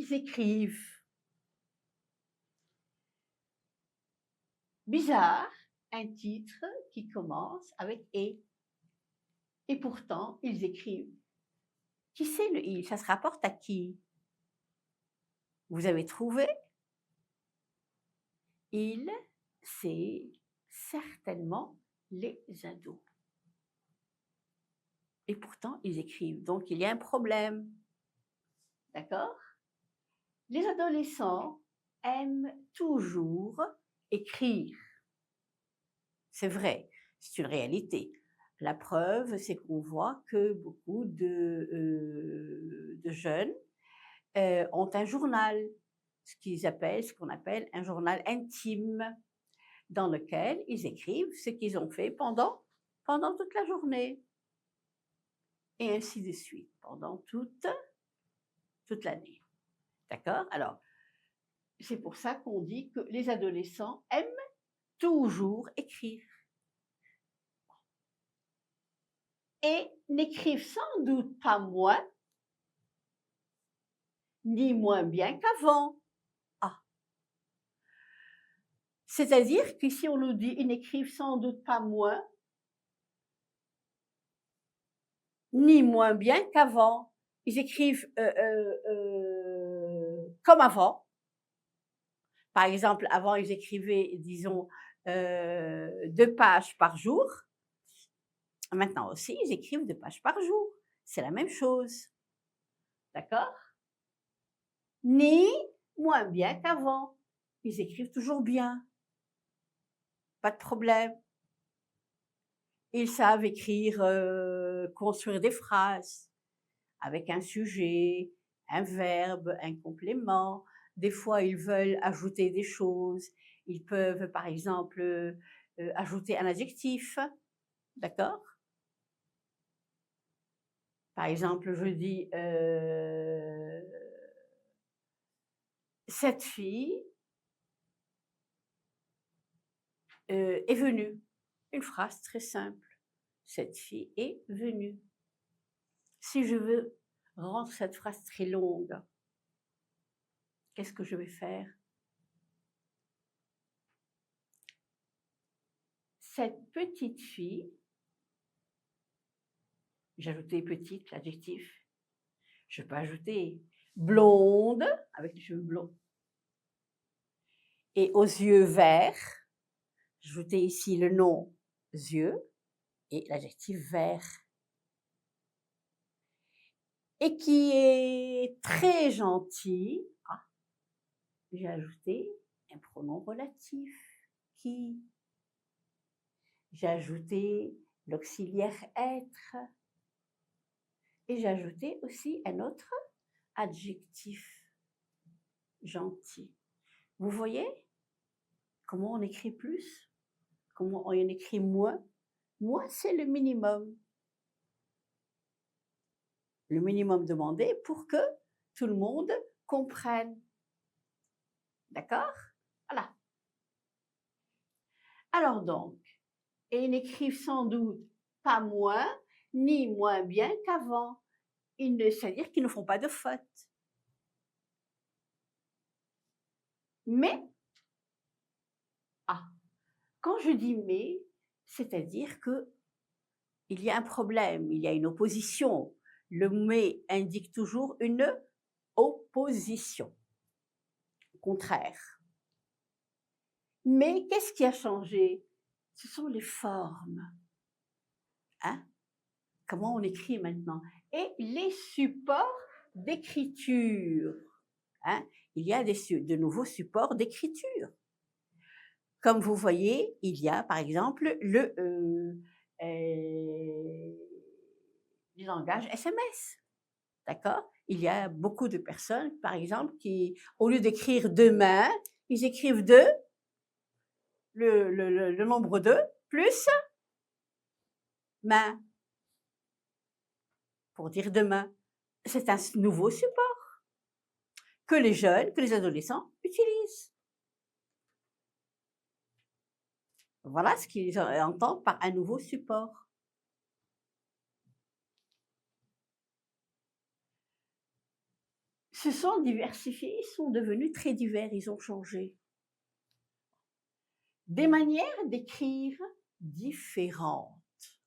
ils écrivent. Bizarre, un titre qui commence avec « et ». Et pourtant, ils écrivent. Qui c'est le « il » Ça se rapporte à qui? Vous avez trouvé? Il, c'est certainement les ados. Et pourtant, ils écrivent. Donc, il y a un problème. D'accord? Les adolescents aiment toujours écrire. C'est vrai, c'est une réalité. La preuve, c'est qu'on voit que beaucoup de jeunes ont un journal, ce qu'on appelle un journal intime, dans lequel ils écrivent ce qu'ils ont fait pendant toute la journée. Et ainsi de suite, pendant toute l'année. D'accord? Alors, c'est pour ça qu'on dit que les adolescents aiment toujours écrire. Et n'écrivent sans doute pas moins, ni moins bien qu'avant. Ah. C'est-à-dire qu'ici on nous dit ils n'écrivent sans doute pas moins, ni moins bien qu'avant. Ils écrivent comme avant. Par exemple, avant ils écrivaient, disons, 2 pages par jour. Maintenant aussi, ils écrivent 2 pages par jour. C'est la même chose. D'accord? Ni moins bien qu'avant. Ils écrivent toujours bien. Pas de problème. Ils savent écrire, construire des phrases avec un sujet, un verbe, un complément. Des fois, ils veulent ajouter des choses. Ils peuvent, par exemple, ajouter un adjectif. D'accord? Par exemple, je dis cette fille est venue. Une phrase très simple. Cette fille est venue. Si je veux rendre cette phrase très longue, qu'est-ce que je vais faire? Cette petite fille, j'ai ajouté petite, l'adjectif. Je peux ajouter blonde, avec les cheveux blonds. Et aux yeux verts, ajouter ici le nom yeux et l'adjectif vert. Et qui est très gentil, j'ai ajouté un pronom relatif, qui. J'ai ajouté l'auxiliaire être. Et j'ai ajouté aussi un autre adjectif, gentil. Vous voyez comment on écrit plus? Comment on écrit moins? Moins, c'est le minimum. Le minimum demandé pour que tout le monde comprenne. D'accord? Voilà. Alors donc, et ils n'écrivent sans doute pas moins, ni moins bien qu'avant. C'est-à-dire qu'ils ne font pas de fautes. Mais, quand je dis mais, c'est-à-dire que il y a un problème, il y a une opposition. Le mais indique toujours une opposition. Contraire. Mais qu'est-ce qui a changé? Ce sont les formes. Comment on écrit maintenant? Et les supports d'écriture. Il y a de nouveaux supports d'écriture. Comme vous voyez, il y a par exemple le langage SMS. D'accord? Il y a beaucoup de personnes, par exemple, qui, au lieu d'écrire demain, ils écrivent le nombre 2 plus main pour dire demain. C'est un nouveau support que les jeunes, que les adolescents utilisent. Voilà ce qu'ils entendent par un nouveau support. se sont diversifiés, ils sont devenus très divers, ils ont changé. Des manières d'écrire différentes.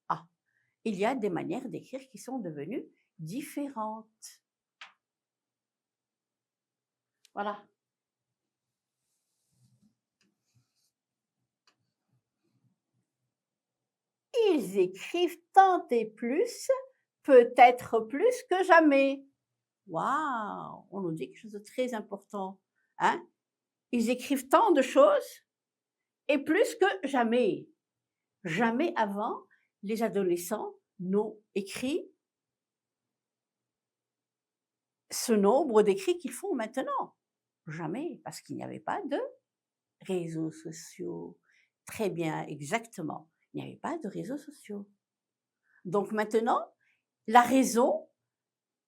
Ah, il y a des manières d'écrire qui sont devenues différentes. Voilà. Ils écrivent tant et plus, peut-être plus que jamais. Waouh! On nous dit quelque chose de très important. Hein? Ils écrivent tant de choses et plus que jamais. Jamais avant, les adolescents n'ont écrit ce nombre d'écrits qu'ils font maintenant. Jamais, parce qu'il n'y avait pas de réseaux sociaux. Très bien, exactement. Il n'y avait pas de réseaux sociaux. Donc maintenant, la raison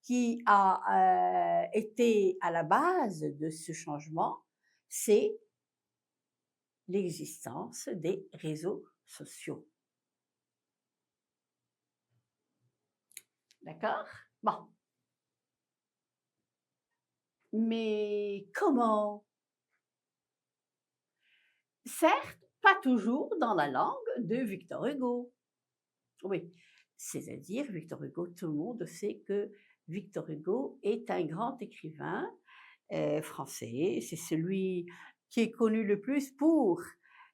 qui a été à la base de ce changement, c'est l'existence des réseaux sociaux. D'accord? Bon. Mais comment? Certes, pas toujours dans la langue de Victor Hugo. Oui, c'est-à-dire Victor Hugo, tout le monde sait que Victor Hugo est un grand écrivain français. C'est celui qui est connu le plus pour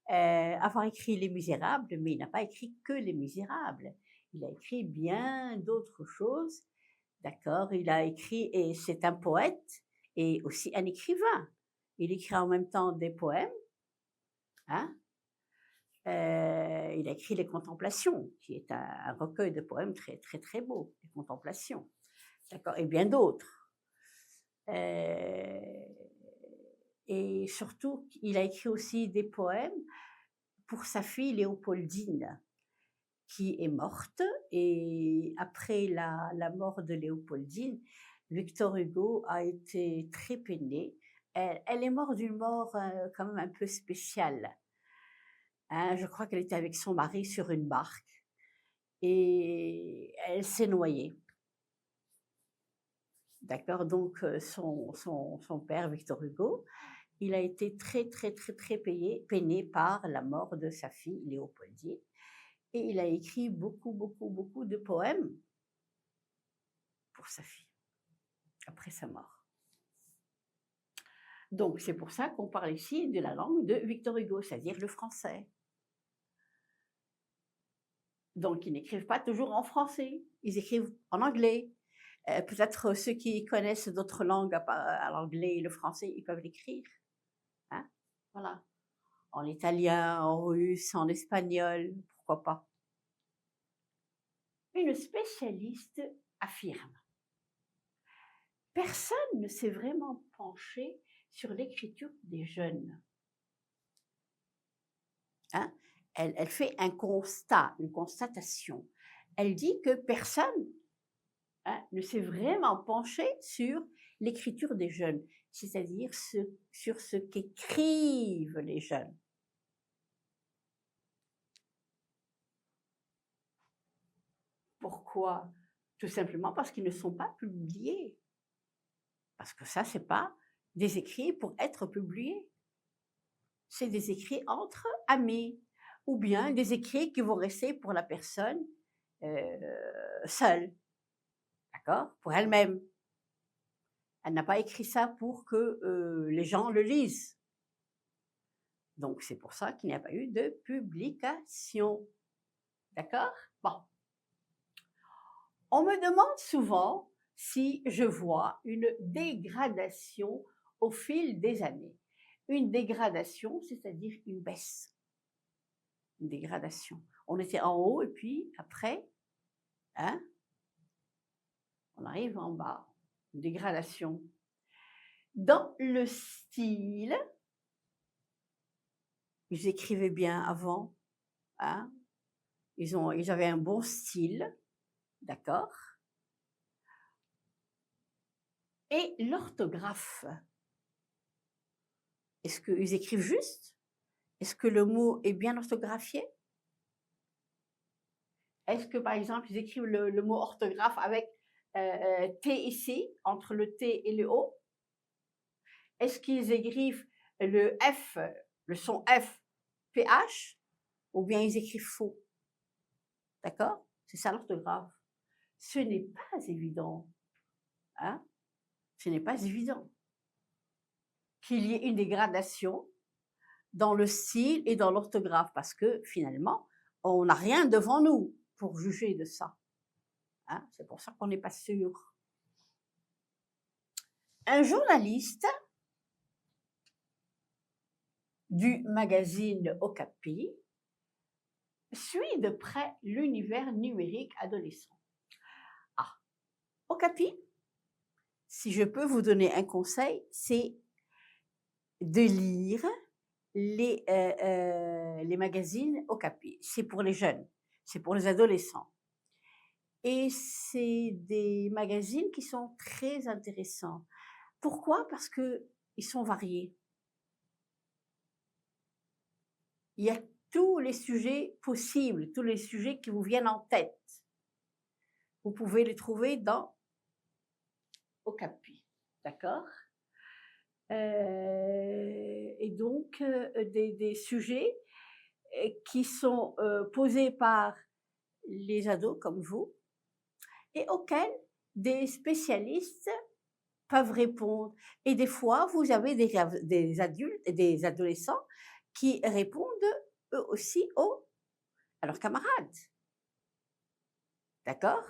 avoir écrit Les Misérables, mais il n'a pas écrit que Les Misérables. Il a écrit bien d'autres choses, d'accord? Il a écrit, et c'est un poète et aussi un écrivain. Il écrit en même temps des poèmes, hein? Il a écrit Les Contemplations, qui est un recueil de poèmes très, très, très beau, Les Contemplations, d'accord? Et bien d'autres. Et surtout, il a écrit aussi des poèmes pour sa fille Léopoldine, qui est morte. Et après la mort de Léopoldine, Victor Hugo a été très peiné. Elle est morte d'une mort quand même un peu spéciale. Hein, je crois qu'elle était avec son mari sur une barque et elle s'est noyée. D'accord, donc son père, Victor Hugo, il a été très, très, très, très peiné par la mort de sa fille, Léopoldine. Et il a écrit beaucoup, beaucoup, beaucoup de poèmes pour sa fille, après sa mort. Donc, c'est pour ça qu'on parle ici de la langue de Victor Hugo, c'est-à-dire le français. Donc, ils n'écrivent pas toujours en français, ils écrivent en anglais. Peut-être ceux qui connaissent d'autres langues à l'anglais et le français, ils peuvent l'écrire. Hein? Voilà. En italien, en russe, en espagnol, pourquoi pas. Une spécialiste affirme: personne ne s'est vraiment penché sur l'écriture des jeunes. Hein? Elle fait un constat, une constatation. Elle dit que personne ne s'est vraiment penché sur l'écriture des jeunes, c'est-à-dire sur ce qu'écrivent les jeunes. Pourquoi? Tout simplement parce qu'ils ne sont pas publiés. Parce que ça, ce n'est pas des écrits pour être publiés. C'est des écrits entre amis, ou bien des écrits qui vont rester pour la personne seule, d'accord? Pour elle-même. Elle n'a pas écrit ça pour que les gens le lisent. Donc, c'est pour ça qu'il n'y a pas eu de publication. D'accord? Bon. On me demande souvent si je vois une dégradation au fil des années. Une dégradation, c'est-à-dire une baisse. Une dégradation. On était en haut et puis après, hein, on arrive en bas. Une dégradation. Dans le style, ils écrivaient bien avant, hein, ils avaient un bon style, d'accord? Et l'orthographe, est-ce qu'ils écrivent juste? Est-ce que le mot est bien orthographié? Est-ce que, par exemple, ils écrivent le mot orthographe avec T ici, entre le T et le O? Est-ce qu'ils écrivent le F, le son F, PH, ou bien ils écrivent faux? D'accord? C'est ça l'orthographe. Ce n'est pas évident. Hein? Ce n'est pas évident qu'il y ait une dégradation dans le style et dans l'orthographe, parce que finalement, on n'a rien devant nous pour juger de ça. Hein? C'est pour ça qu'on n'est pas sûr. Un journaliste du magazine Okapi suit de près l'univers numérique adolescent. Ah, Okapi, si je peux vous donner un conseil, c'est de lire les magazines Okapi. C'est pour les jeunes, c'est pour les adolescents. Et c'est des magazines qui sont très intéressants. Pourquoi? Parce qu'ils sont variés. Il y a tous les sujets possibles, tous les sujets qui vous viennent en tête. Vous pouvez les trouver dans Okapi, d'accord? Et donc, des sujets qui sont posés par les ados comme vous et auxquels des spécialistes peuvent répondre. Et des fois, vous avez des adultes et des adolescents qui répondent eux aussi à leurs camarades. D'accord?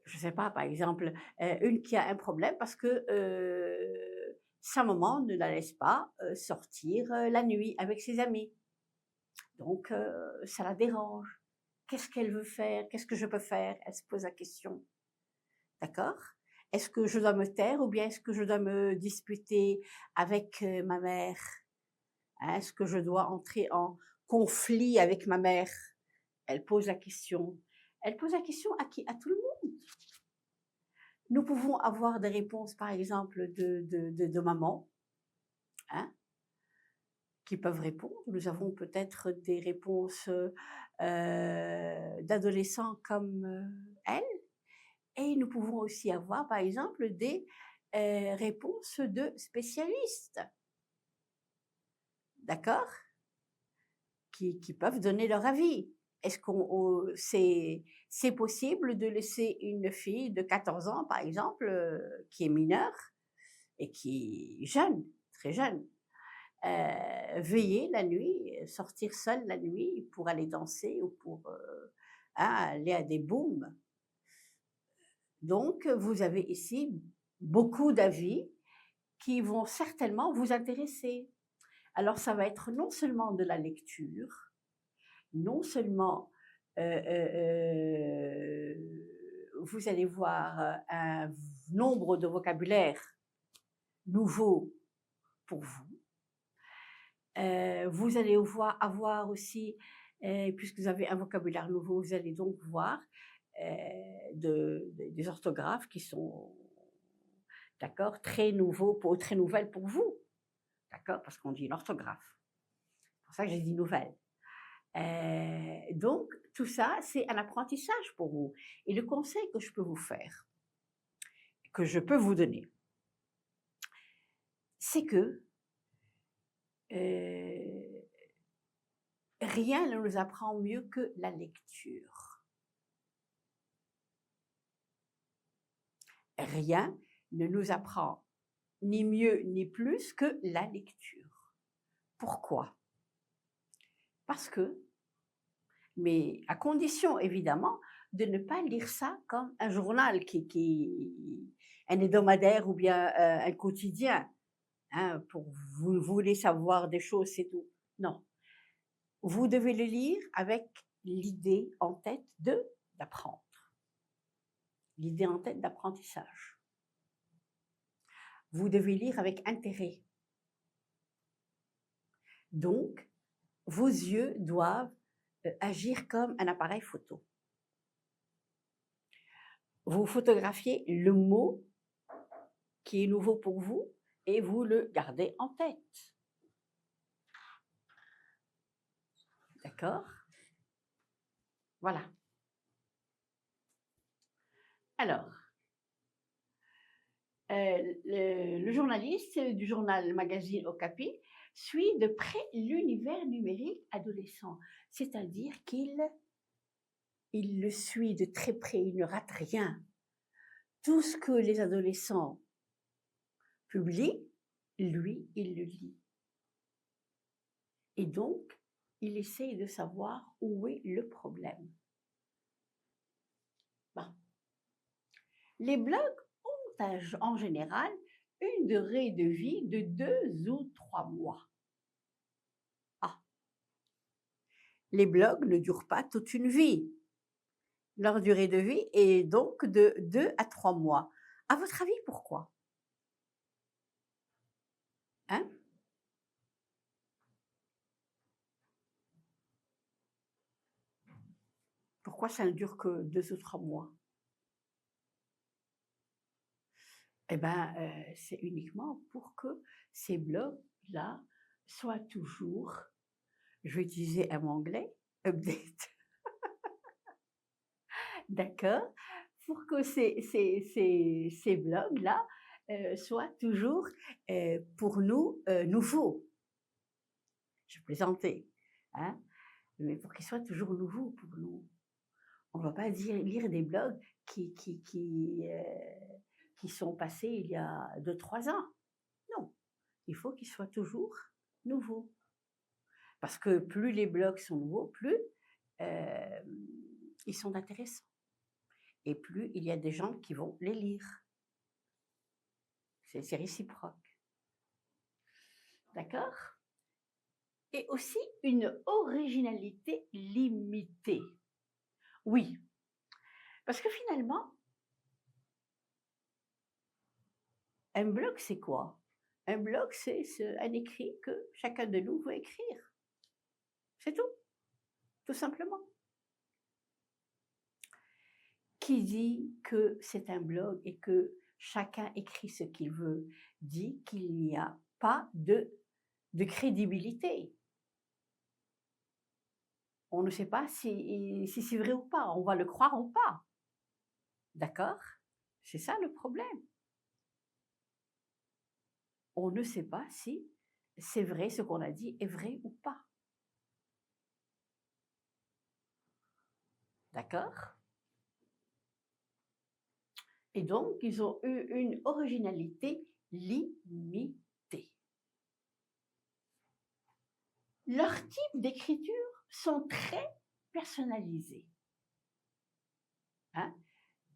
Je ne sais pas, par exemple, une qui a un problème parce que sa maman ne la laisse pas sortir la nuit avec ses amis. Donc, ça la dérange. Qu'est-ce qu'elle veut faire? Qu'est-ce que je peux faire? Elle se pose la question. D'accord? Est-ce que je dois me taire ou bien est-ce que je dois me disputer avec ma mère? Hein, est-ce que je dois entrer en conflit avec ma mère? Elle pose la question. Elle pose la question à qui? À tout le monde. Nous pouvons avoir des réponses, par exemple, de maman, hein, qui peuvent répondre. Nous avons peut-être des réponses d'adolescents comme elle. Et nous pouvons aussi avoir, par exemple, des réponses de spécialistes. D'accord? Qui peuvent donner leur avis. Est-ce qu'on c'est possible de laisser une fille de 14 ans, par exemple, qui est mineure et qui est jeune, très jeune, veiller la nuit, sortir seule la nuit pour aller danser ou pour aller à des booms? Donc, vous avez ici beaucoup d'avis qui vont certainement vous intéresser. Alors, ça va être non seulement de la lecture, non seulement vous allez voir un nombre de vocabulaire nouveau pour vous. Vous allez avoir aussi, puisque vous avez un vocabulaire nouveau, vous allez donc voir des orthographes qui sont, d'accord, très nouvelles pour vous, d'accord, parce qu'on dit une orthographe. C'est pour ça que j'ai dit nouvelle. Donc, tout ça, c'est un apprentissage pour vous. Et le conseil que je peux vous faire, que je peux vous donner, c'est que rien ne nous apprend mieux que la lecture. Rien ne nous apprend ni mieux ni plus que la lecture. Pourquoi? Parce que, mais à condition évidemment de ne pas lire ça comme un journal un hebdomadaire ou bien un quotidien, hein, pour vous voulez savoir des choses, c'est tout. Non. Vous devez le lire avec l'idée en tête d'apprendre. L'idée en tête d'apprentissage. Vous devez lire avec intérêt. Donc, vos yeux doivent agir comme un appareil photo. Vous photographiez le mot qui est nouveau pour vous et vous le gardez en tête. D'accord? Voilà. Alors, Le journaliste du journal magazine Okapi suit de près l'univers numérique adolescent, c'est-à-dire qu'il le suit de très près, il ne rate rien. Tout ce que les adolescents publient, lui, il le lit. Et donc, il essaye de savoir où est le problème. Bon. Les blogs ont en général une durée de vie de 2 ou 3 mois. Ah. Les blogs ne durent pas toute une vie. Leur durée de vie est donc de 2 à 3 mois. À votre avis, pourquoi? Hein? Pourquoi ça ne dure que 2 ou 3 mois? Eh bien, c'est uniquement pour que ces blogs-là soient toujours, je vais utiliser un mot anglais, update, d'accord? Pour que ces blogs-là soient toujours pour nous nouveaux. Je plaisantais, hein? Mais pour qu'ils soient toujours nouveaux pour nous. On ne va pas lire des blogs qui sont passés il y a 2-3 ans. Non, il faut qu'ils soient toujours nouveaux. Parce que plus les blogs sont nouveaux, plus ils sont intéressants. Et plus il y a des gens qui vont les lire. C'est réciproque. D'accord? Et aussi une originalité limitée. Oui, parce que finalement, un blog, c'est quoi? Un blog, c'est un écrit que chacun de nous veut écrire. C'est tout simplement. Qui dit que c'est un blog et que chacun écrit ce qu'il veut, dit qu'il n'y a pas de crédibilité. On ne sait pas si c'est vrai ou pas, on va le croire ou pas. D'accord? C'est ça le problème. On ne sait pas si c'est vrai, ce qu'on a dit est vrai ou pas. D'accord? Et donc, ils ont eu une originalité limitée. Leurs types d'écriture sont très personnalisés. Hein?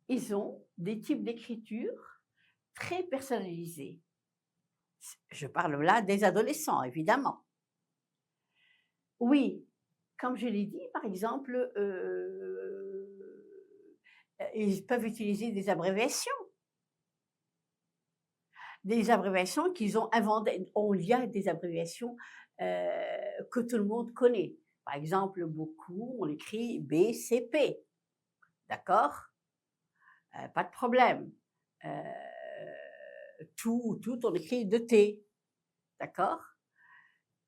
Ils ont des types d'écriture très personnalisés. Je parle là des adolescents, évidemment. Oui, comme je l'ai dit, par exemple, ils peuvent utiliser des abréviations. Des abréviations qu'ils ont inventées. Il y a des abréviations que tout le monde connaît. Par exemple, beaucoup, on écrit BCP. D'accord? Pas de problème. Tout, on écrit de T. D'accord?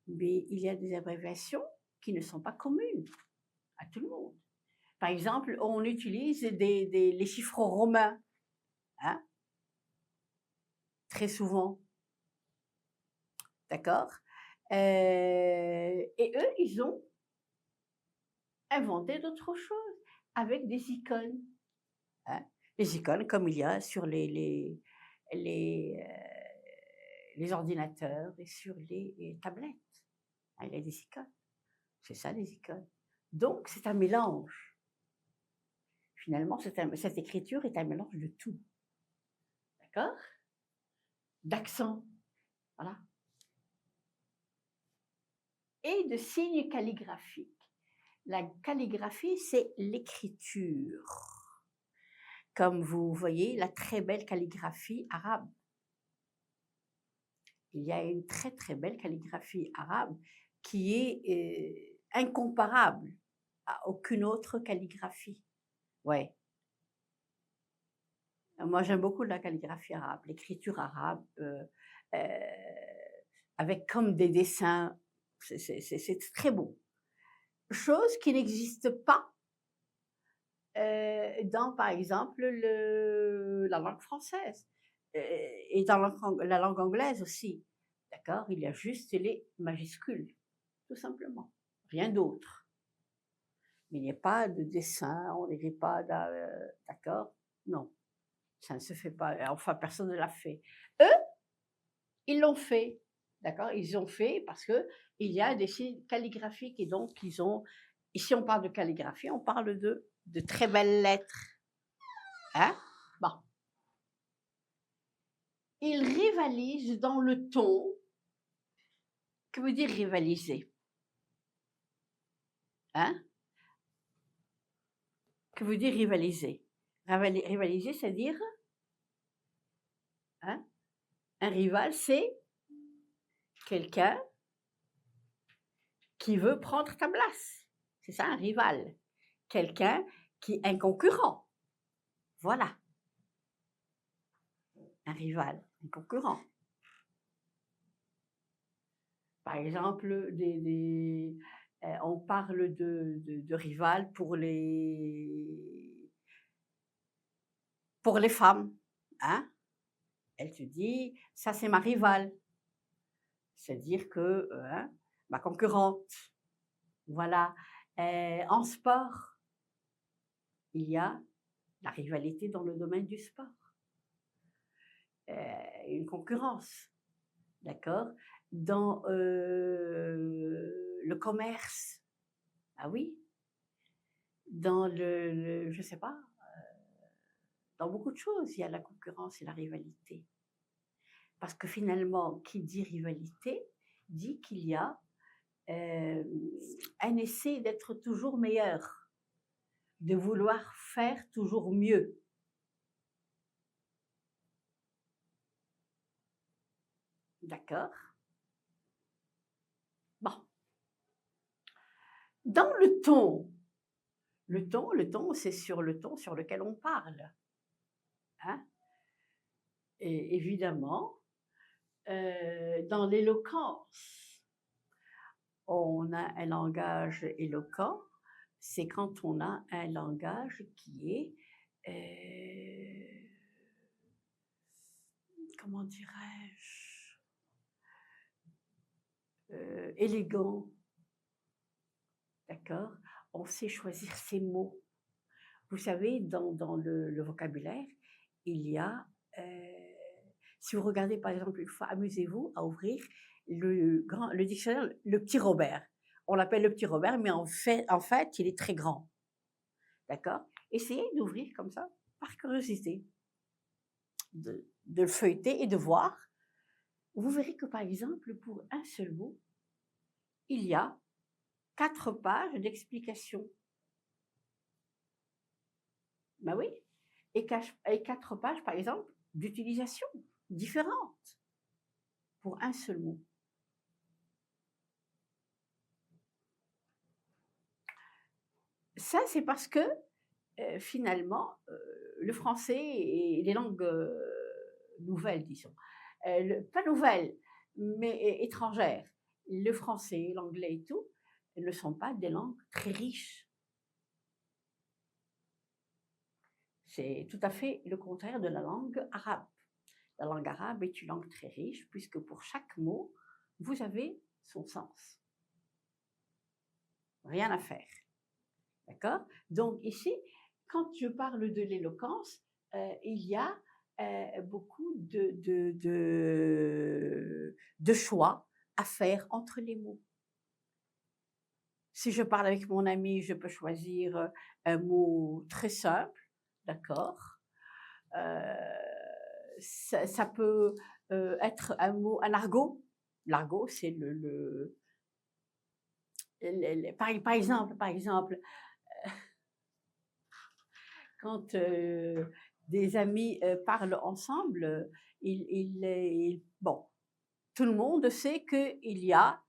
Mais il y a des abréviations qui ne sont pas communes à tout le monde. Par exemple, on utilise les chiffres romains, hein? Très souvent. D'accord? Et eux, ils ont inventé d'autres choses avec des icônes. Hein? Les icônes comme il y a sur les ordinateurs et sur les tablettes. Hein, il y a des icônes. C'est ça, les icônes. Donc, c'est un mélange. Finalement, cette écriture est un mélange de tout. D'accord? D'accent. Voilà. Et de signes calligraphiques. La calligraphie, c'est l'écriture. Comme vous voyez, la très belle calligraphie arabe. Il y a une très très belle calligraphie arabe qui est incomparable à aucune autre calligraphie. Ouais. Moi, j'aime beaucoup la calligraphie arabe, l'écriture arabe, avec comme des dessins. C'est très beau. Chose qui n'existe pas dans, par exemple, la langue française. et dans la langue anglaise aussi, d'accord? Il y a juste les majuscules, tout simplement, rien d'autre. Mais il n'y a pas de dessin, on n'écrit pas, d'accord? Non, ça ne se fait pas. Enfin, personne ne l'a fait. Eux, ils l'ont fait, d'accord? Ils ont fait parce que il y a des signes calligraphiques et donc ils ont. Ici, on parle de calligraphie, on parle de très belles lettres, hein? Bon. Ils rivalisent dans le ton. Que veut dire rivaliser? Hein? Que veut dire rivaliser? Rivaliser, c'est-à-dire, hein? Un rival, c'est quelqu'un qui veut prendre ta place. C'est ça, un rival. Quelqu'un qui est un concurrent. Voilà. Un rival, un concurrent. Par exemple, on parle de rival pour les femmes. Hein? Elle te dit, ça c'est ma rivale. C'est-à-dire que, hein, ma concurrente. Voilà. En sport, il y a la rivalité dans le domaine du sport. Une concurrence. D'accord? Dans le commerce. Ah oui? Dans je ne sais pas, dans beaucoup de choses, il y a la concurrence et la rivalité. Parce que finalement, qui dit rivalité, dit qu'il y a un essai d'être toujours meilleur, de vouloir faire toujours mieux. D'accord? Bon. Dans le ton, c'est sur le ton sur lequel on parle. Hein? Et évidemment, dans l'éloquence, on a un langage éloquent, c'est quand on a un langage qui est, comment dirais-je, élégant, d'accord? On sait choisir ses mots. Vous savez, dans le vocabulaire, il y a, si vous regardez par exemple une fois, amusez-vous à ouvrir le dictionnaire, le petit Robert. On l'appelle le petit Robert, mais en fait, il est très grand. D'accord? Essayez d'ouvrir comme ça, par curiosité, de le feuilleter et de voir. Vous verrez que par exemple, pour un seul mot, il y a 4 pages d'explication. Ben oui, et 4 pages, par exemple, d'utilisation différentes pour un seul mot. Ça, c'est parce que finalement, le français et les langues nouvelles, disons, pas nouvelles, mais étrangères, le français, l'anglais et tout, ne sont pas des langues très riches. C'est tout à fait le contraire de la langue arabe. La langue arabe est une langue très riche puisque pour chaque mot, vous avez son sens. Rien à faire. D'accord? Donc ici, quand je parle de l'éloquence, il y a beaucoup de choix à faire entre les mots. Si je parle avec mon ami, je peux choisir un mot très simple, d'accord? Ça peut être un mot, un argot. L'argot, c'est par exemple, quand des amis parlent ensemble, bon, tout le monde sait qu'il y a,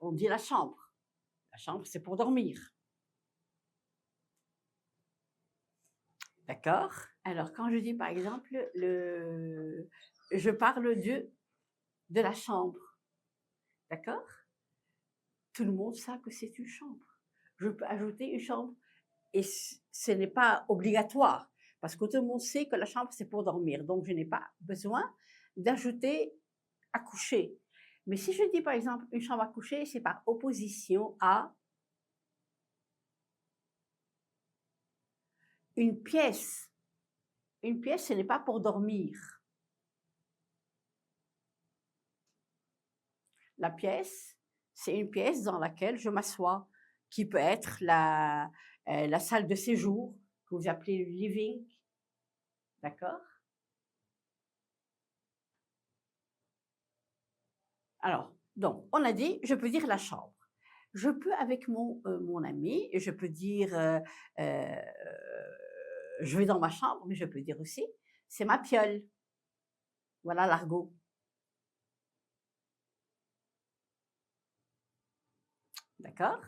on dit la chambre. La chambre, c'est pour dormir. D'accord? Alors, quand je dis, par exemple, je parle de la chambre. D'accord? Tout le monde sait que c'est une chambre. Je peux ajouter une chambre. Et ce n'est pas obligatoire. Parce que tout le monde sait que la chambre, c'est pour dormir. Donc, je n'ai pas besoin d'ajouter à coucher. Mais si je dis, par exemple, une chambre à coucher, c'est par opposition à une pièce. Une pièce, ce n'est pas pour dormir. La pièce, c'est une pièce dans laquelle je m'assois, qui peut être la salle de séjour, que vous appelez le living. D'accord? Alors, donc, on a dit, je peux dire la chambre. Je peux, avec mon ami, je peux dire, je vais dans ma chambre, mais je peux dire aussi, c'est ma piole. Voilà l'argot. D'accord?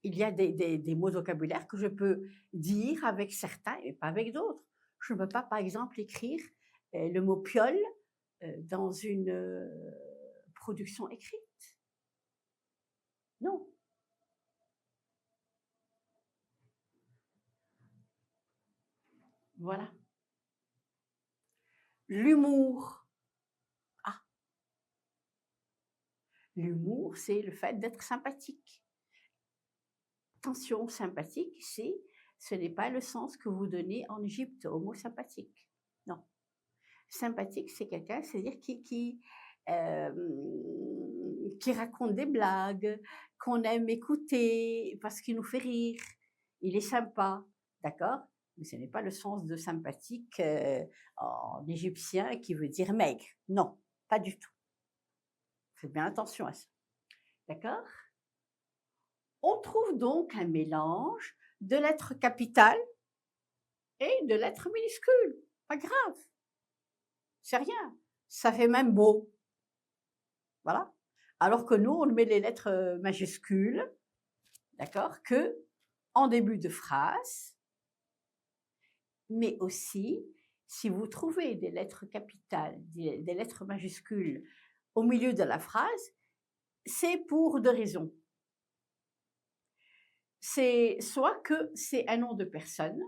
Il y a des mots de vocabulaire que je peux dire avec certains et pas avec d'autres. Je ne peux pas, par exemple, écrire le mot piole dans une production écrite. Non. Voilà. L'humour. Ah. L'humour, c'est le fait d'être sympathique. Attention, sympathique, ici, ce n'est pas le sens que vous donnez en Égypte au mot sympathique. Non. Sympathique, c'est quelqu'un, c'est-à-dire qui raconte des blagues, qu'on aime écouter parce qu'il nous fait rire. Il est sympa, d'accord? Mais ce n'est pas le sens de sympathique en égyptien qui veut dire maigre. Non, pas du tout. Faites bien attention à ça. D'accord? On trouve donc un mélange de lettres capitales et de lettres minuscules. Pas grave. C'est rien. Ça fait même beau. Voilà. Alors que nous, on met les lettres majuscules, d'accord, que en début de phrase, mais aussi, si vous trouvez des lettres capitales, des lettres majuscules au milieu de la phrase, c'est pour deux raisons. C'est soit que c'est un nom de personne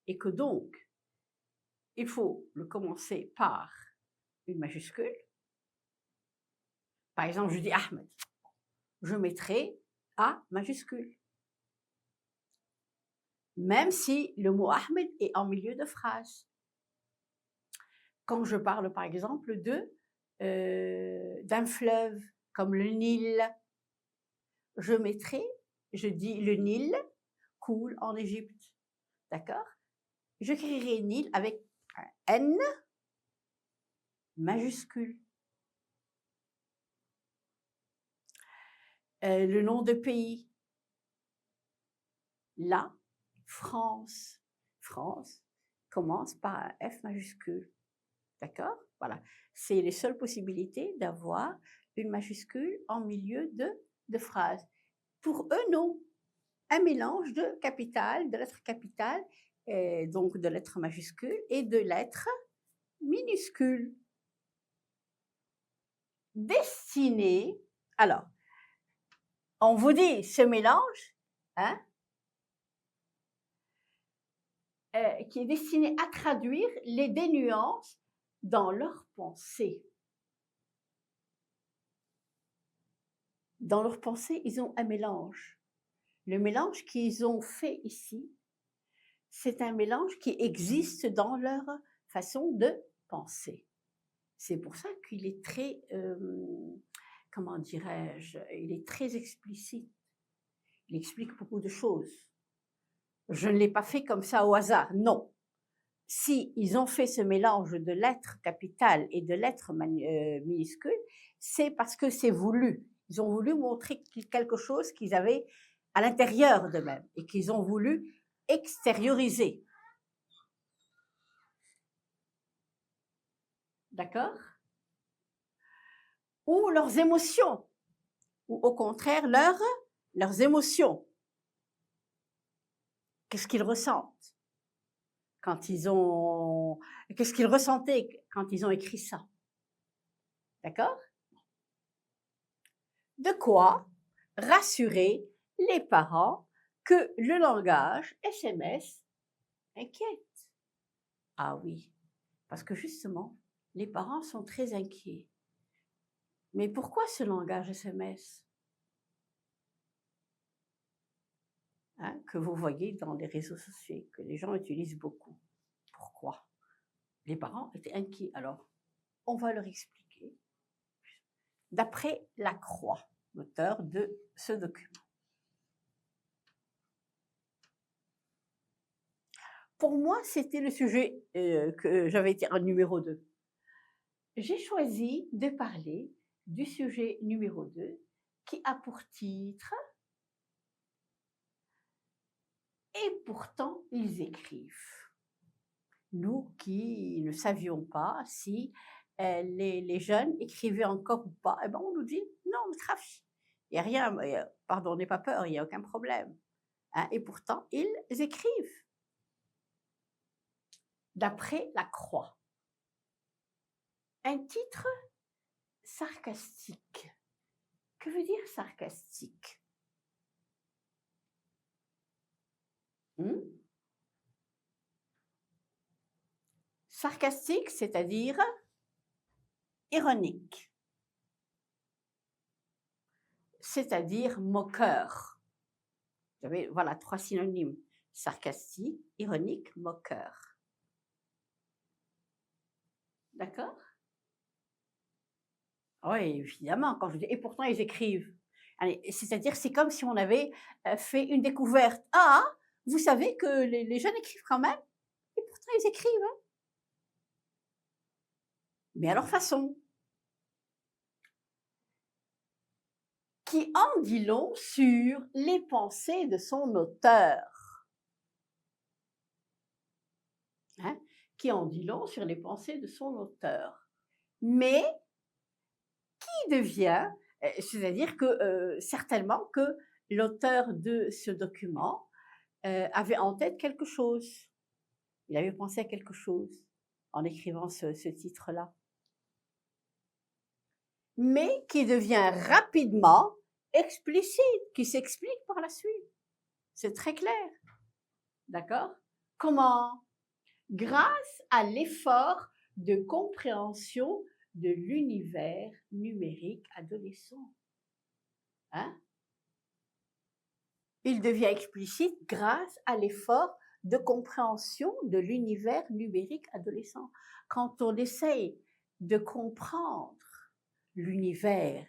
et que donc, il faut le commencer par une majuscule. Par exemple, je dis Ahmed. Je mettrai A majuscule. Même si le mot Ahmed est en milieu de phrase. Quand je parle, par exemple, d'un fleuve comme le Nil, je dis le Nil coule en Égypte. D'accord? J'écrirai Nil avec un N majuscule. Le nom de pays, la France. France commence par un F majuscule. D'accord? Voilà. C'est les seules possibilités d'avoir une majuscule en milieu de phrase. Pour eux, non. Un mélange de lettres capitales, donc de lettres majuscules et de lettres minuscules. Destiné, alors, on vous dit ce mélange, hein, qui est destiné à traduire les dénuances dans leur pensée. Dans leur pensée, ils ont un mélange. Le mélange qu'ils ont fait ici, c'est un mélange qui existe dans leur façon de penser. C'est pour ça qu'il est très, comment dirais-je, il est très explicite. Il explique beaucoup de choses. Je ne l'ai pas fait comme ça au hasard, non. Si ils ont fait ce mélange de lettres capitales et de lettres minuscules, c'est parce que c'est voulu. Ils ont voulu montrer quelque chose qu'ils avaient à l'intérieur d'eux-mêmes et qu'ils ont voulu extérioriser. D'accord? Ou leurs émotions, ou au contraire leurs émotions. Qu'est-ce qu'ils ressentent qu'est-ce qu'ils ressentaient quand ils ont écrit ça? D'accord? De quoi rassurer les parents que le langage SMS inquiète. Ah oui, parce que justement, les parents sont très inquiets. Mais pourquoi ce langage SMS que vous voyez dans les réseaux sociaux, que les gens utilisent beaucoup? Pourquoi? Les parents étaient inquiets. Alors, on va leur expliquer d'après la Croix, l'auteur de ce document. Pour moi, c'était le sujet que j'avais été en numéro 2. J'ai choisi de parler du sujet numéro 2 qui a pour titre « Et pourtant, ils écrivent ». Nous qui ne savions pas si les jeunes écrivaient encore ou pas, eh ben on nous dit « Non, mais trafic, il n'y a rien, pardon, n'aie pas peur, il n'y a aucun problème. » Et pourtant, ils écrivent. D'après la Croix. Un titre sarcastique. Que veut dire sarcastique? Sarcastique, c'est-à-dire ironique, c'est-à-dire moqueur. Vous avez, voilà, 3 synonymes. Sarcastique, ironique, moqueur. D'accord? Oui, évidemment, quand je dis « et pourtant ils écrivent ». C'est-à-dire, c'est comme si on avait fait une découverte. Ah, vous savez que les jeunes écrivent quand même, et pourtant ils écrivent. Hein? Mais à leur façon. Qui en dit long sur les pensées de son auteur. Hein? Qui en dit long sur les pensées de son auteur. Mais qui devient, c'est-à-dire que certainement que l'auteur de ce document avait en tête quelque chose. Il avait pensé à quelque chose en écrivant ce titre-là. Mais qui devient rapidement explicite, qui s'explique par la suite. C'est très clair. D'accord? Comment? Grâce à l'effort de compréhension de l'univers numérique adolescent. Hein? Il devient explicite grâce à l'effort de compréhension de l'univers numérique adolescent. Quand on essaye de comprendre l'univers,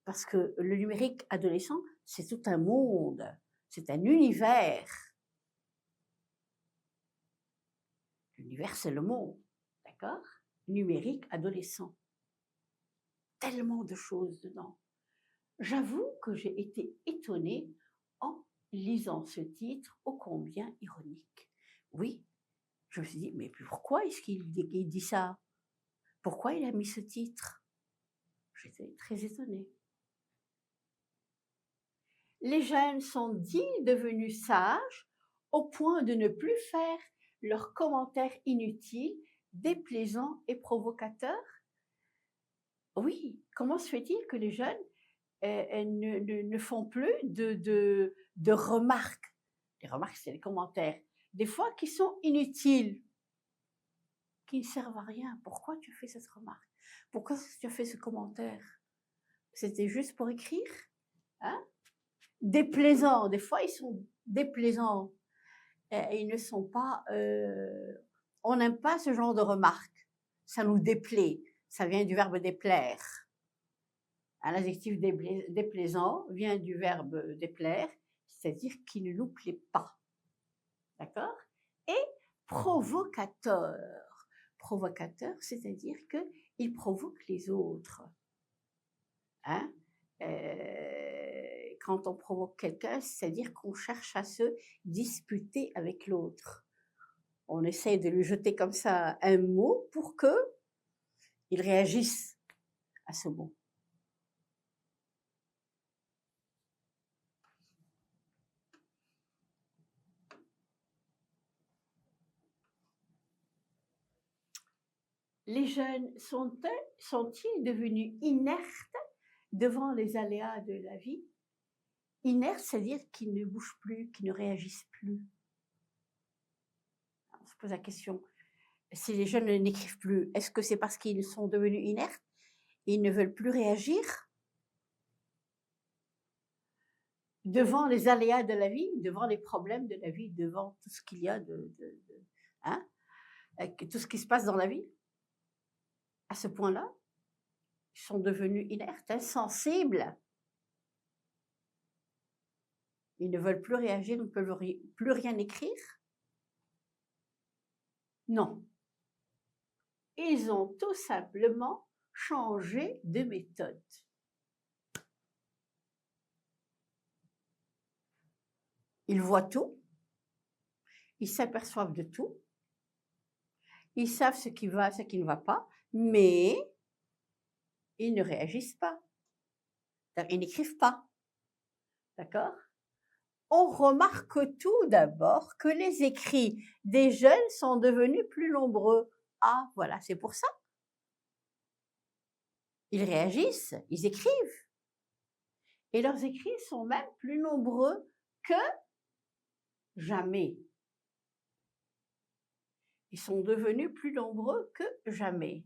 parce que le numérique adolescent, c'est tout un monde, c'est un univers. L'univers, c'est le monde, d'accord? Numérique adolescent. Tellement de choses dedans. J'avoue que j'ai été étonnée en lisant ce titre ô combien ironique. Oui, je me suis dit, mais pourquoi est-ce qu'il dit ça? Pourquoi il a mis ce titre? J'étais très étonnée. Les jeunes sont-ils devenus sages au point de ne plus faire leurs commentaires inutiles, déplaisants et provocateurs? Oui, comment se fait-il que les jeunes ne font plus de remarques? Les remarques, c'est les commentaires. Des fois qui sont inutiles, qui ne servent à rien. Pourquoi tu fais cette remarque? Pourquoi tu as fait ce commentaire? C'était juste pour écrire? Hein? Déplaisants, des fois ils sont déplaisants. Et ils ne sont pas... on n'aime pas ce genre de remarques. Ça nous déplaît. Ça vient du verbe déplaire. L'adjectif déplaisant vient du verbe déplaire, c'est-à-dire qui ne nous plaît pas. D'accord? Et provocateur. Provocateur, c'est-à-dire qu'il provoque les autres. Hein? Quand on provoque quelqu'un, c'est-à-dire qu'on cherche à se disputer avec l'autre. On essaie de lui jeter comme ça un mot pour qu'il réagisse à ce mot. Les jeunes sont-ils devenus inertes devant les aléas de la vie? Inertes, c'est-à-dire qu'ils ne bougent plus, qu'ils ne réagissent plus. On se pose la question, si les jeunes n'écrivent plus, est-ce que c'est parce qu'ils sont devenus inertes? Ils ne veulent plus réagir devant les aléas de la vie, devant les problèmes de la vie, devant tout ce qu'il y a hein, tout ce qui se passe dans la vie? À ce point-là, ils sont devenus inertes, insensibles. Ils ne veulent plus réagir, ils ne peuvent plus rien écrire? Non. Ils ont tout simplement changé de méthode. Ils voient tout, ils s'aperçoivent de tout, ils savent ce qui va, ce qui ne va pas, mais ils ne réagissent pas. Ils n'écrivent pas. D'accord? On remarque tout d'abord que les écrits des jeunes sont devenus plus nombreux. Ah, voilà, c'est pour ça. Ils réagissent, ils écrivent. Et leurs écrits sont même plus nombreux que jamais. Ils sont devenus plus nombreux que jamais.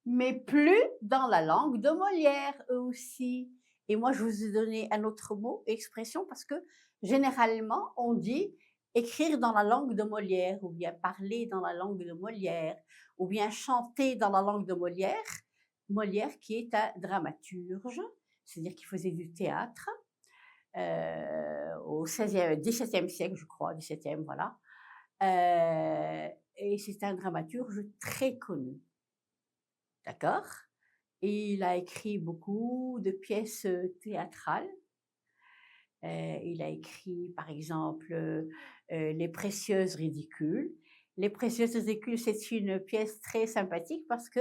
Mais plus dans la langue de Molière, eux aussi. Et moi, je vous ai donné un autre mot, expression, parce que généralement, on dit écrire dans la langue de Molière, ou bien parler dans la langue de Molière, ou bien chanter dans la langue de Molière. Molière qui est un dramaturge, c'est-à-dire qu'il faisait du théâtre au XVIIe siècle, je crois, XVIIe, voilà. Et c'est un dramaturge très connu. D'accord? Et il a écrit beaucoup de pièces théâtrales. Il a écrit, par exemple, Les Précieuses ridicules. Les Précieuses ridicules, c'est une pièce très sympathique parce que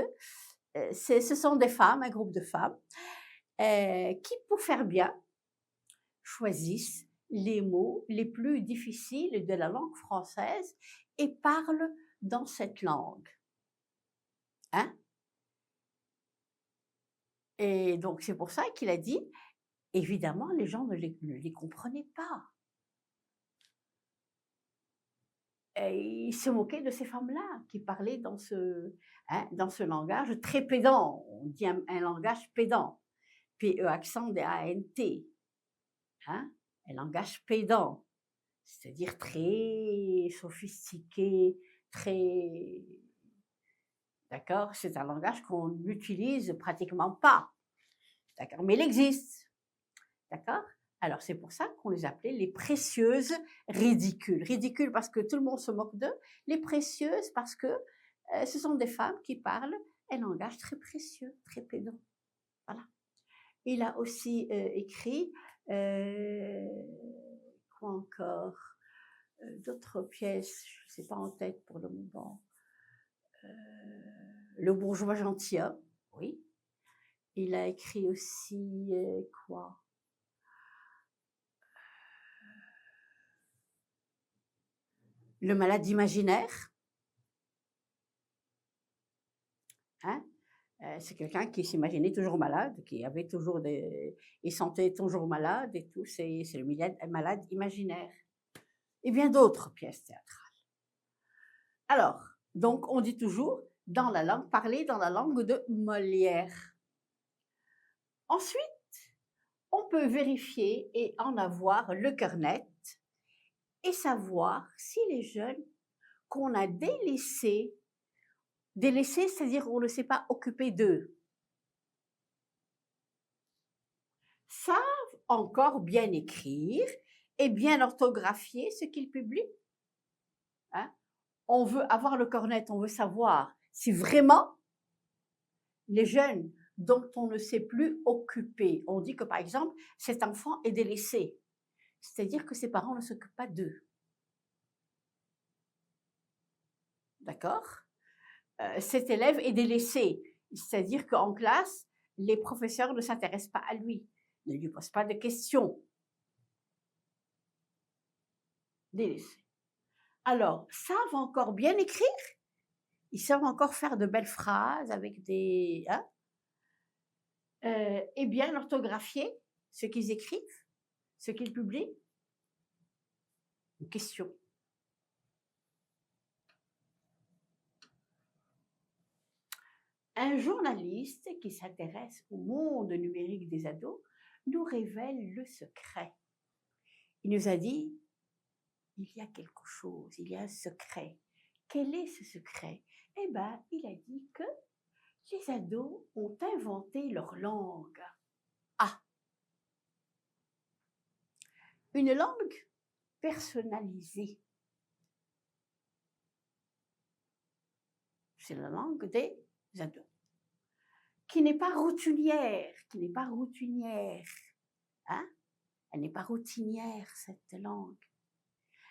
ce sont des femmes, un groupe de femmes, qui, pour faire bien, choisissent les mots les plus difficiles de la langue française et parlent dans cette langue. Hein? Et donc, c'est pour ça qu'il a dit, évidemment, les gens ne les comprenaient pas. Et il se moquait de ces femmes-là qui parlaient dans dans ce langage très pédant. On dit un langage pédant. P-E accent D-A-N-T. Hein? Un langage pédant. C'est-à-dire très sophistiqué, très... D'accord? C'est un langage qu'on n'utilise pratiquement pas. D'accord? Mais il existe. D'accord? Alors, c'est pour ça qu'on les appelait les précieuses ridicules. Ridicules parce que tout le monde se moque d'eux. Les précieuses parce que ce sont des femmes qui parlent un langage très précieux, très pédant. Voilà. Il a aussi écrit, quoi encore, d'autres pièces, je ne sais pas en tête pour le moment. Le bourgeois gentilhomme, oui. Il a écrit aussi, quoi? Le malade imaginaire. Hein? C'est quelqu'un qui s'imaginait toujours malade, qui avait toujours il sentait toujours malade et tout, c'est le malade imaginaire. Et bien d'autres pièces théâtrales. Alors, donc on dit toujours dans la langue, parler dans la langue de Molière. Ensuite, on peut vérifier et en avoir le cœur net et savoir si les jeunes qu'on a délaissés, c'est-à-dire on ne s'est pas occupé d'eux, savent encore bien écrire et bien orthographier ce qu'ils publient. Hein? On veut avoir le cœur net, on veut savoir si vraiment les jeunes dont on ne s'est plus occupé, on dit que par exemple, cet enfant est délaissé, c'est-à-dire que ses parents ne s'occupent pas d'eux. D'accord? Cet élève est délaissé, c'est-à-dire qu'en classe, les professeurs ne s'intéressent pas à lui, ne lui posent pas de questions. Délaissé. Alors, savent encore bien écrire, ils savent encore faire de belles phrases avec des... Hein, et bien orthographier ce qu'ils écrivent, ce qu'ils publient. Une question. Un journaliste qui s'intéresse au monde numérique des ados nous révèle le secret. Il nous a dit, il y a quelque chose, il y a un secret. Quel est ce secret? Eh bien, il a dit que les ados ont inventé leur langue. Ah! Une langue personnalisée. C'est la langue des ados. Qui n'est pas routinière, hein? Elle n'est pas routinière, cette langue.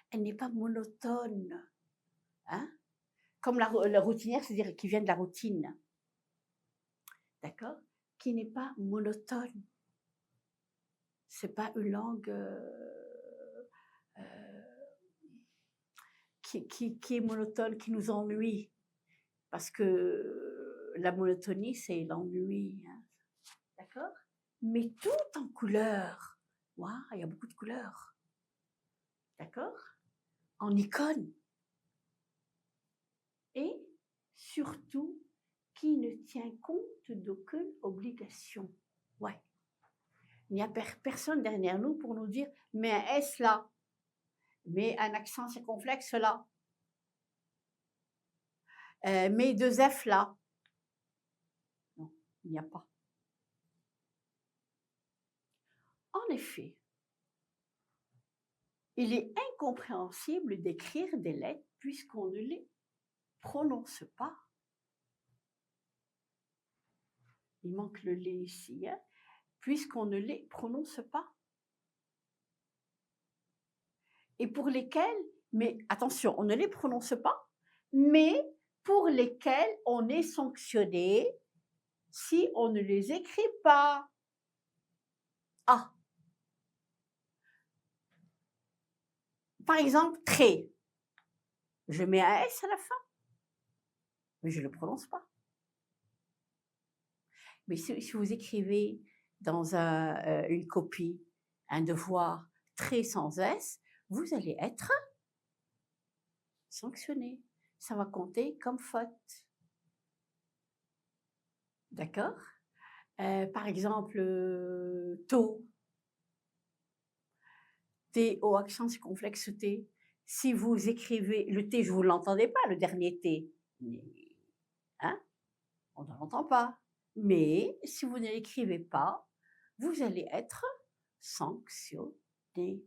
Elle n'est pas monotone, hein? Comme la routinière, c'est-à-dire qui vient de la routine, d'accord? Qui n'est pas monotone. C'est pas une langue qui est monotone, qui nous ennuie, parce que la monotonie, c'est l'ennui, hein? D'accord? Mais tout en couleurs. Waouh, il y a beaucoup de couleurs. D'accord? En icônes. Et surtout, qui ne tient compte d'aucune obligation. Ouais. Il n'y a personne derrière nous pour nous dire « mets un S là, mets un accent circonflexe là, mets 2 F là ». Non, il n'y a pas. En effet, il est incompréhensible d'écrire des lettres puisqu'on ne les prononce pas. Il manque le « lait » ici, hein, puisqu'on ne les prononce pas. Et pour lesquels, mais attention, on ne les prononce pas, mais pour lesquels on est sanctionné si on ne les écrit pas. Ah. Par exemple, trait. Je mets un S à la fin, mais je ne le prononce pas. Mais si vous écrivez dans une copie, un devoir, trait sans S, vous allez être sanctionné. Ça va compter comme faute. D'accord? Par exemple, taux. T au accent circonflexe T. Si vous écrivez le T, je ne vous l'entendez pas, le dernier T. Hein? On ne l'entend pas. Mais si vous ne l'écrivez pas, vous allez être sanctionné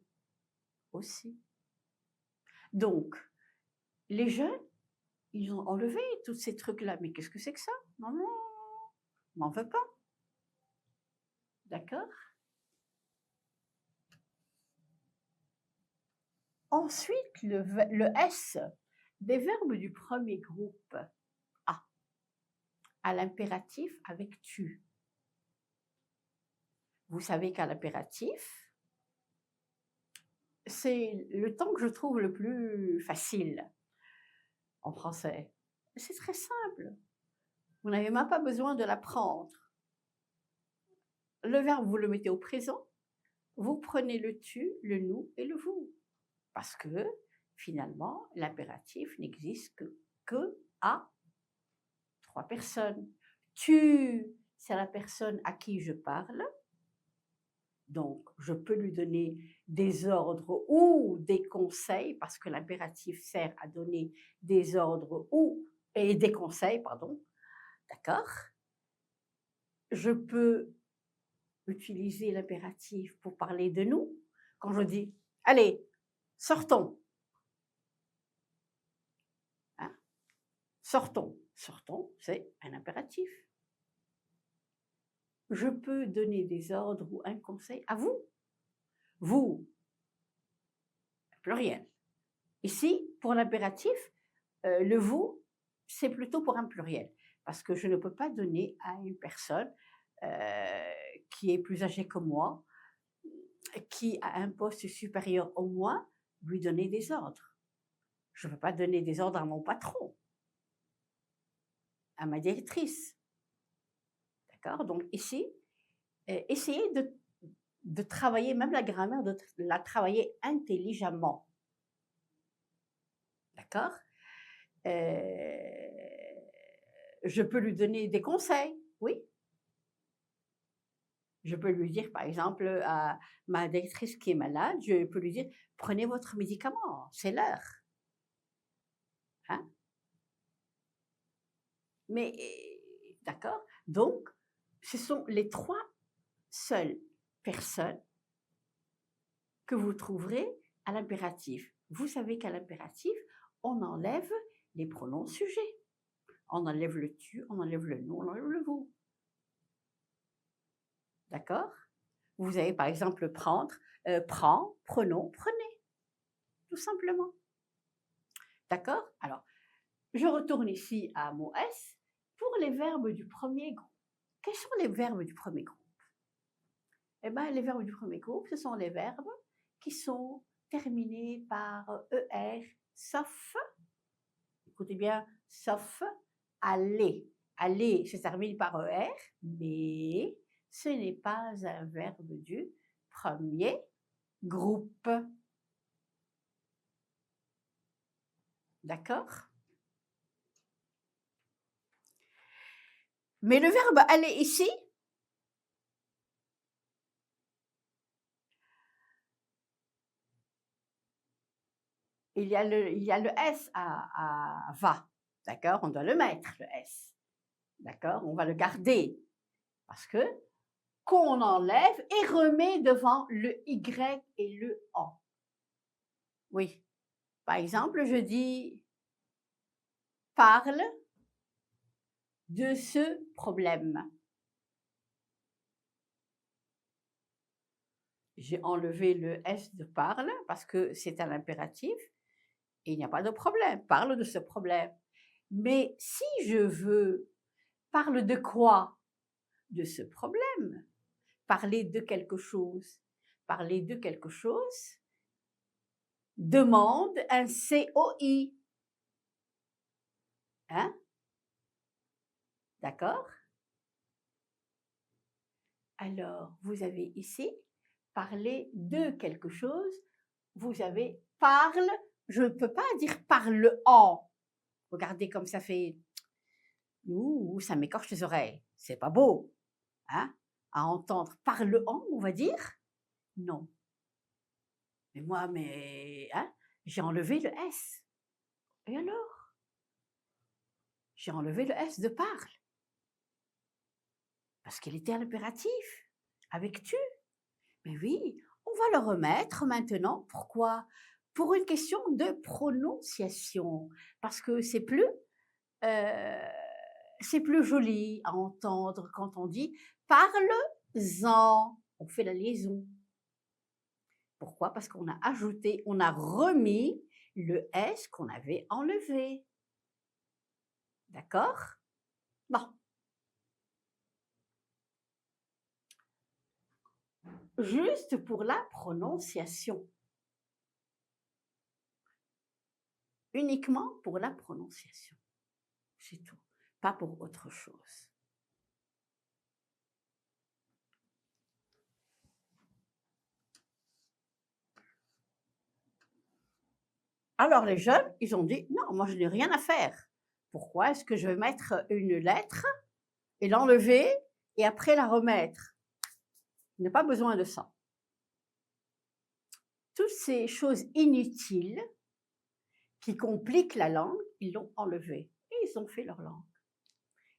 aussi. Donc, les jeunes, ils ont enlevé tous ces trucs-là. Mais qu'est-ce que c'est que ça? Non, non, on n'en veut pas. D'accord? Ensuite, le S des verbes du premier groupe à l'impératif avec tu. Vous savez qu'à l'impératif, c'est le temps que je trouve le plus facile en français. C'est très simple. Vous n'avez même pas besoin de l'apprendre. Le verbe, vous le mettez au présent. Vous prenez le tu, le nous et le vous. Parce que, finalement, l'impératif n'existe que à 3 personnes. Tu, c'est la personne à qui je parle. Donc, je peux lui donner des ordres ou des conseils, parce que l'impératif sert à donner des ordres et des conseils, pardon. D'accord? Je peux utiliser l'impératif pour parler de nous. Quand je dis, allez, sortons. Hein? Sortons. Sortons, c'est un impératif. Je peux donner des ordres ou un conseil à vous. Vous, pluriel. Ici, pour l'impératif, le vous, c'est plutôt pour un pluriel. Parce que je ne peux pas donner à une personne qui est plus âgée que moi, qui a un poste supérieur au moi, lui donner des ordres. Je ne peux pas donner des ordres à mon patron, à ma directrice. D'accord? Donc ici, essayez de travailler, même la grammaire, de la travailler intelligemment. D'accord? Je peux lui donner des conseils, oui. Je peux lui dire, par exemple, à ma directrice qui est malade, je peux lui dire: «Prenez votre médicament, c'est l'heure». Hein? Mais d'accord? Donc, ce sont les 3 seules personnes que vous trouverez à l'impératif. Vous savez qu'à l'impératif, on enlève les pronoms sujets. On enlève le tu, on enlève le nous, on enlève le vous. D'accord? Vous avez par exemple prendre, prends, prenons, prenez, tout simplement. D'accord? Alors, je retourne ici à mon S pour les verbes du premier groupe. Quels sont les verbes du premier groupe? Eh bien, les verbes du premier groupe, ce sont les verbes qui sont terminés par ER, sauf, écoutez bien, sauf aller. Aller se termine par ER, mais ce n'est pas un verbe du premier groupe. D'accord? Mais le verbe aller ici, il y a le S à va. D'accord? On doit le mettre, le S. D'accord? On va le garder. Parce que qu'on enlève et remet devant le Y et le en. Oui. Par exemple, je dis parle de ce problème. J'ai enlevé le S de parle parce que c'est un impératif et il n'y a pas de problème. Parle de ce problème. Mais si je veux parle de quoi? De ce problème. Parler de quelque chose. Parler de quelque chose demande un COI. Hein? D'accord? Alors, vous avez ici parler de quelque chose. Vous avez parle. Je ne peux pas dire parle en. Regardez comme ça fait. Ouh, ça m'écorche les oreilles. C'est pas beau. Hein? À entendre parle en, on va dire? Non. Mais moi, hein? J'ai enlevé le S. Et alors? J'ai enlevé le S de parle. Parce qu'il était à l'impératif. Avec tu. Mais oui, on va le remettre maintenant. Pourquoi? Pour une question de prononciation. Parce que c'est plus joli à entendre quand on dit parle-en. On fait la liaison. Pourquoi? Parce qu'on a ajouté, on a remis le S qu'on avait enlevé. D'accord? Bon. Juste pour la prononciation. Uniquement pour la prononciation. C'est tout. Pas pour autre chose. Alors les jeunes, ils ont dit, non, moi je n'ai rien à faire. Pourquoi est-ce que je vais mettre une lettre et l'enlever et après la remettre? Je n'ai pas besoin de ça. Toutes ces choses inutiles qui compliquent la langue, ils l'ont enlevée et ils ont fait leur langue.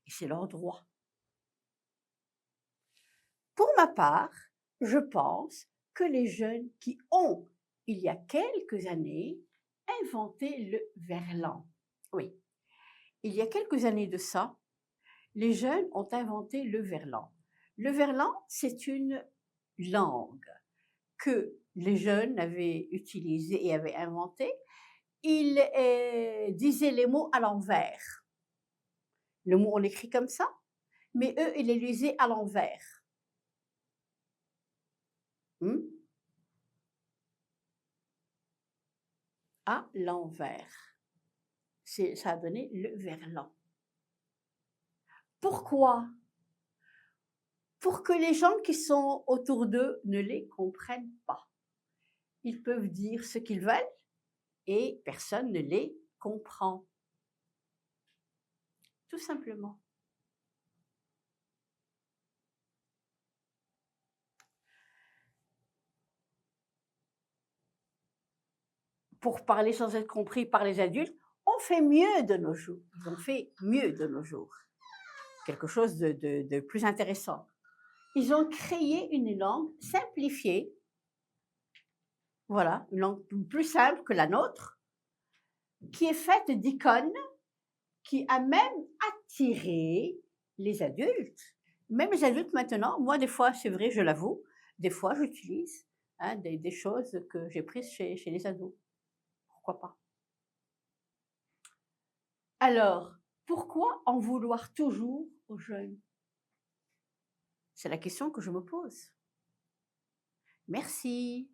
Et c'est leur droit. Pour ma part, je pense que les jeunes qui ont, il y a quelques années, inventé le verlan. Oui, il y a quelques années de ça, les jeunes ont inventé le verlan. Le verlan, c'est une langue que les jeunes avaient utilisée et avaient inventée. Ils disaient les mots à l'envers. Le mot, on l'écrit comme ça, mais eux, ils les lisaient à l'envers. À l'envers. Ça a donné le verlan. Pourquoi? Pour que les gens qui sont autour d'eux ne les comprennent pas. Ils peuvent dire ce qu'ils veulent et personne ne les comprend. tout simplement. Pour parler sans être compris par les adultes, on fait mieux de nos jours. Ils ont fait mieux de nos jours. Quelque chose de plus intéressant. Ils ont créé une langue simplifiée, voilà, une langue plus simple que la nôtre, qui est faite d'icônes, qui a même attiré les adultes. Même les adultes maintenant, moi des fois, c'est vrai, je l'avoue, des fois j'utilise des choses que j'ai prises chez les ados. Pourquoi pas? Alors, pourquoi en vouloir toujours aux jeunes? C'est la question que je me pose. Merci.